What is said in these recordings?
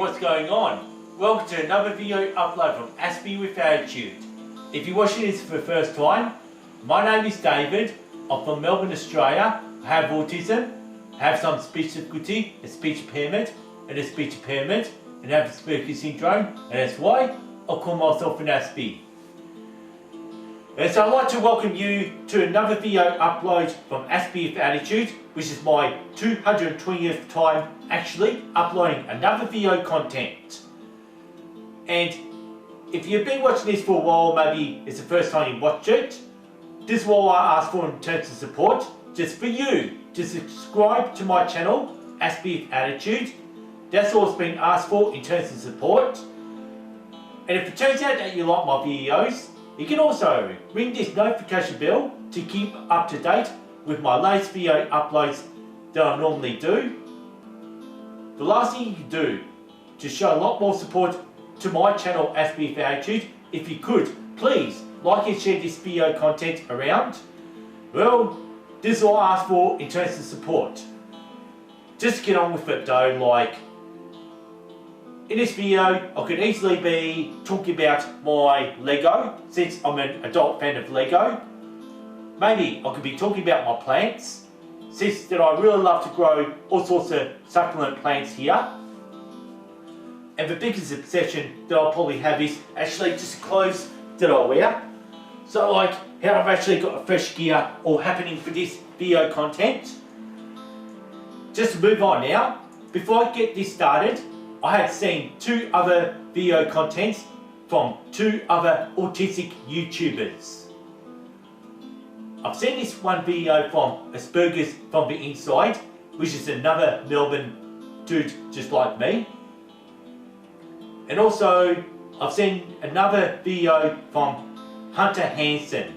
what's going on? Welcome to another video upload from Aspie with Attitude. If you're watching this for the first time, my name is David. I'm from Melbourne, Australia. I have autism, have some speech difficulty, a speech impairment, and have Asperger's syndrome, and that's why I call myself an Aspie. And so I'd like to welcome you to another video upload from Aspie with Attitude, which is my 220th time actually uploading another video content. And if you've been watching this for a while, maybe it's the first time you watch it, this is what I ask for in terms of support, just for you to subscribe to my channel, Aspie with Attitude. That's all it's been asked for in terms of support. And if it turns out that you like my videos, you can also ring this notification bell to keep up to date with my latest video uploads that I normally do. The last thing you can do to show a lot more support to my channel Aspie with Attitude, if you could, please like and share this video content around. Well, this is all I ask for in terms of support. Just get on with it though, like in this video I could easily be talking about my Lego, since I'm an adult fan of Lego. Maybe I could be talking about my plants, since that I really love to grow all sorts of succulent plants here. And the biggest obsession that I'll probably have is actually just clothes that I wear. So like how I've actually got a fresh gear all happening for this video content. Just to move on now, before I get this started, I had seen two other video contents from two other autistic YouTubers. I've seen this one video from Asperger's from the Inside, which is another Melbourne dude just like me. And also, I've seen another video from Hansen.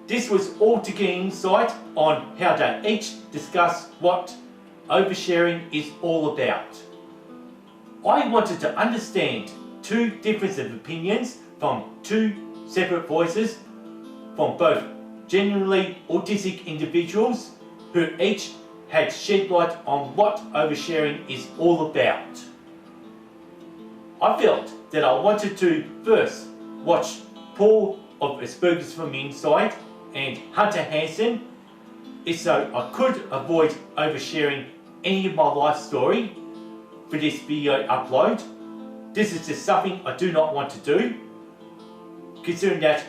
This was all to get insight on how they each discuss what oversharing is all about. I wanted to understand two different opinions from two separate voices from both genuinely autistic individuals who each had shed light on what oversharing is all about. I felt that I wanted to first watch Paul of Asperger's from the Inside and Hunter Hansen, so I could avoid oversharing any of my life story for this video upload. This is just something I do not want to do, considering that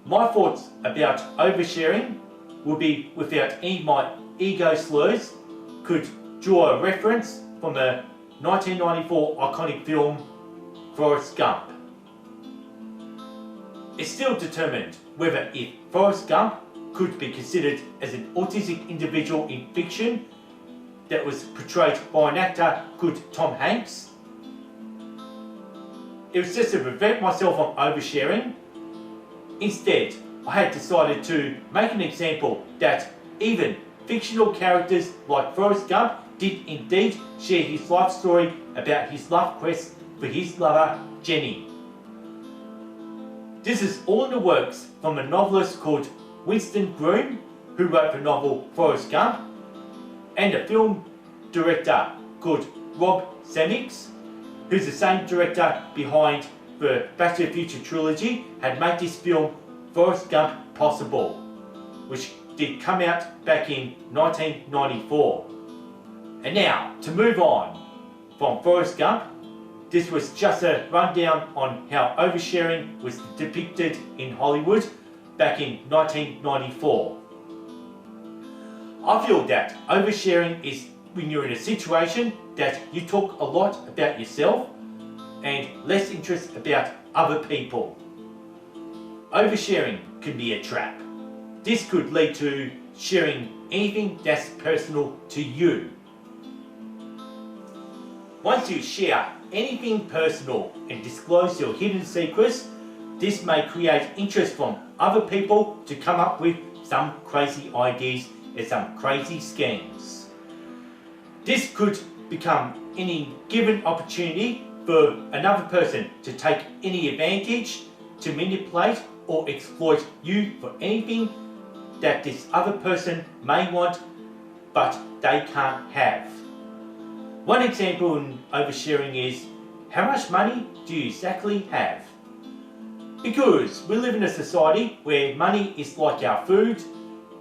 my thoughts about oversharing will be without any of my ego slurs, could draw a reference from the 1994 iconic film Forrest Gump. It's still determined whether if Forrest Gump could be considered as an autistic individual in fiction that was portrayed by an actor called Tom Hanks. It was just to prevent myself from oversharing. Instead, I had decided to make an example that even fictional characters like Forrest Gump did indeed share his life story about his love quest for his lover, Jenny. This is all in the works from a novelist called Winston Groom, who wrote the novel Forrest Gump, and a film director called Rob Zemeckis, who's the same director behind the Back to the Future trilogy, had made this film Forrest Gump possible, which did come out back in 1994. And now, to move on from Forrest Gump, this was just a rundown on how oversharing was depicted in Hollywood back in 1994. I feel that oversharing is when you're in a situation that you talk a lot about yourself and less interest about other people. Oversharing can be a trap. This could lead to sharing anything that's personal to you. Once you share anything personal and disclose your hidden secrets, this may create interest from other people to come up with some crazy ideas and some crazy schemes. This could become any given opportunity for another person to take any advantage, to manipulate or exploit you for anything that this other person may want but they can't have. One example in oversharing is, how much money do you exactly have? Because we live in a society where money is like our food.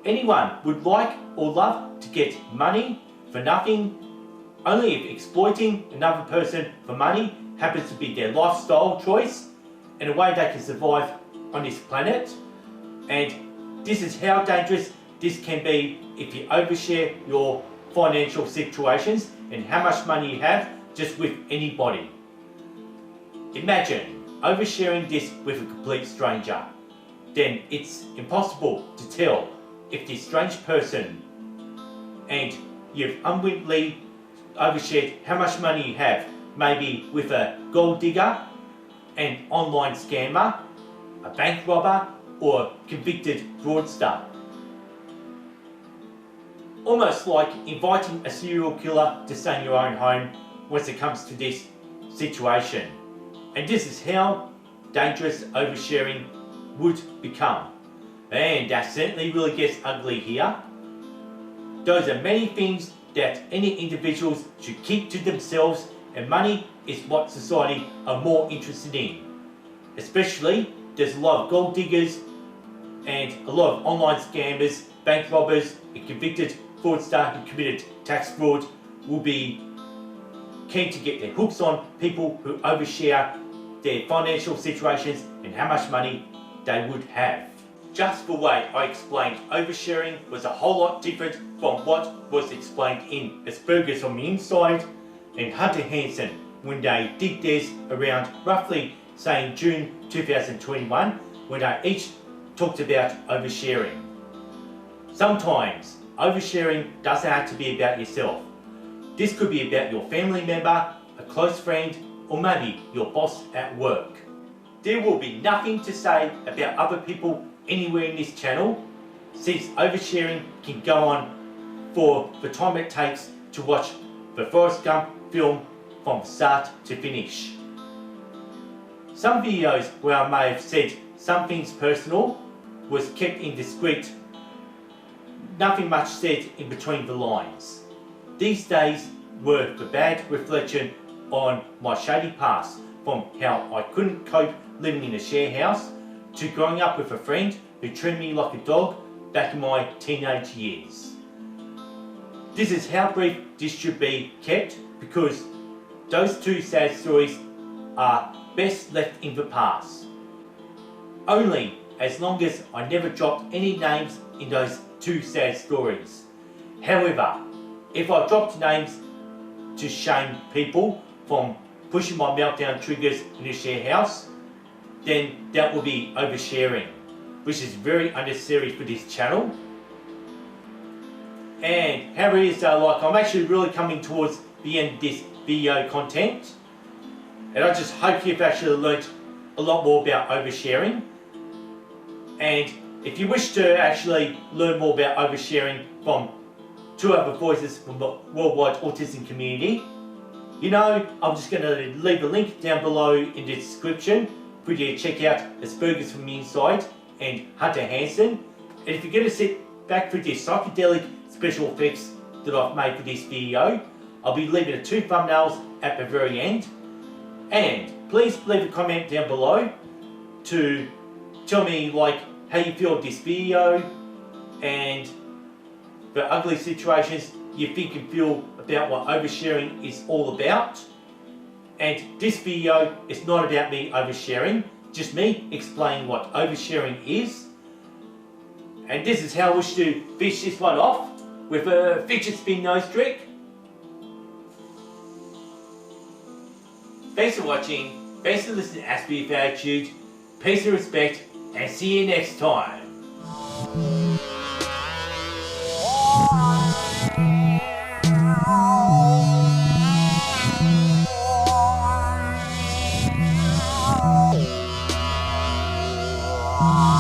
Anyone would like or love to get money for nothing, only if exploiting another person for money happens to be their lifestyle choice and a way they can survive on this planet. And this is how dangerous this can be if you overshare your financial situations and how much money you have just with anybody. Imagine oversharing this with a complete stranger. Then it's impossible to tell if this strange person and you've unwittingly overshared how much money you have, maybe with a gold digger, an online scammer, a bank robber, or a convicted fraudster. Almost like inviting a serial killer to stay in your own home once it comes to this situation. And this is how dangerous oversharing would become. And that certainly really gets ugly here. Those are many things that any individuals should keep to themselves, and money is what society are more interested in. Especially, there's a lot of gold diggers and a lot of online scammers, bank robbers, and convicted fraudster who committed tax fraud will be keen to get their hooks on people who overshare their financial situations and how much money they would have. Just the way I explained oversharing was a whole lot different from what was explained in Asperger's on the Inside and Hunter Hansen when they did theirs around roughly say in June 2021 when they each talked about oversharing. Sometimes oversharing doesn't have to be about yourself. This could be about your family member, a close friend, or maybe your boss at work. There will be nothing to say about other people anywhere in this channel, since oversharing can go on for the time it takes to watch the Forrest Gump film from start to finish. Some videos where I may have said some things personal was kept indiscreet, nothing much said in between the lines. These days were the bad reflection on my shady past, from how I couldn't cope living in a share house to growing up with a friend who treated me like a dog back in my teenage years. This is how brief this should be kept, because those two sad stories are best left in the past. Only as long as I never dropped any names in those two sad stories. However, if I dropped names to shame people from pushing my meltdown triggers in a share house, then that will be oversharing, which is very unnecessary for this channel. And how it is like I'm actually really coming towards the end of this video content, and I just hope you've actually learnt a lot more about oversharing. And if you wish to actually learn more about oversharing from two other voices from the worldwide autism community, you know, I'm just going to leave a link down below in the description for you to check out Asperger's from the Inside and Hunter Hansen. And if you're going to sit back for this psychedelic special effects that I've made for this video, I'll be leaving the two thumbnails at the very end. And please leave a comment down below to tell me like how you feel of this video and the ugly situations you think and feel about what oversharing is all about. And this video is not about me oversharing, just me explaining what oversharing is. And this is how I wish to finish this one off, with a fidget spin nose trick. Thanks for watching, thanks for listening to Aspie with Attitude, peace and respect, and see you next time. Oh